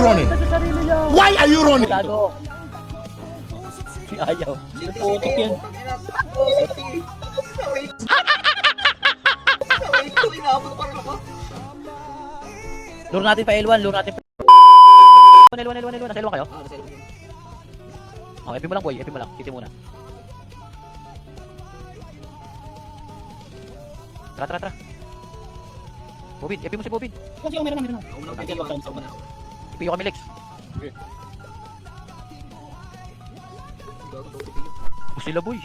running? Why are you running? Gago. Ayaw. Putik yan. Lure natin pa L1, lure natin pa L1. Nasa L1 kayo? Oh, FP mo lang boy, FP mo lang. Kiti muna. Tara. Bobin, FP mo si Bobin. Kasi ako meron na. FP yung kami Lex. Sila boy.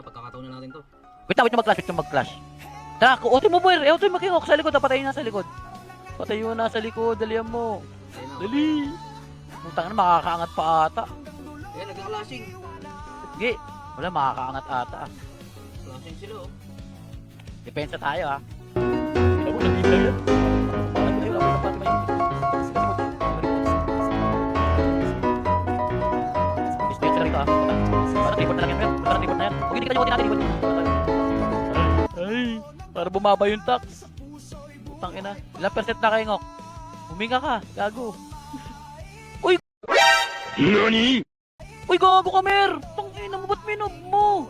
Pagkakataon na natin to. Wait na mag-clash. Tara, auto mo boy. Auto mo kingok sa likod. Patayin na sa likod. Patayin na sa likod. Dalihan mo. Dali. Putang na, makakaangat pa ata. Nagka-clashing. Sige. Wala, makakaangat ata. Clashing sila oh. Depensa tayo ha. Ito mo, nabibigay yan. Dispensa na rito ha. Parang report na lang yan. Parang report na yan. Huwag hindi ka nyo natin. Ay, para bumaba yung tax. Putang ina. Ilang percent na kayo ngok? Huminga ka, gago. Uy! Nani? Uy, gago ka mer! Tang ina mo, ba't minob mo?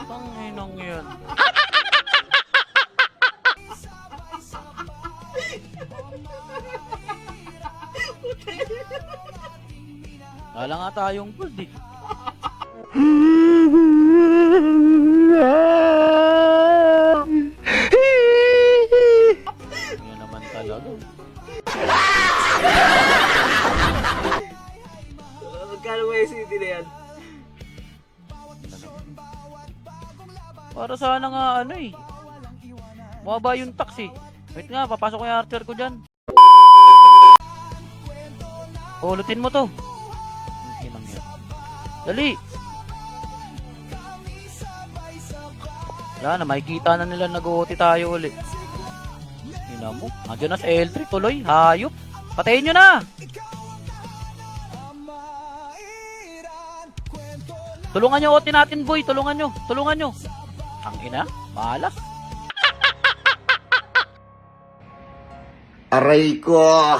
Tang inang yan. Wala nga tayong gold eh. Yan naman talaga. Magkano may city na yan? Para sana nga ano eh. Mababa yung tax eh. Wait nga, papasok ko yung archer ko dyan. Ulutin mo to. Inang yan. Dali! Wala na, makikita na nila nag-OT tayo ulit. Ina mo, nandiyan na sa L3 tuloy. Hayop! Patayin nyo na! Tulungan nyo OT natin boy, tulungan nyo. Ang ina, malas. Aray ko!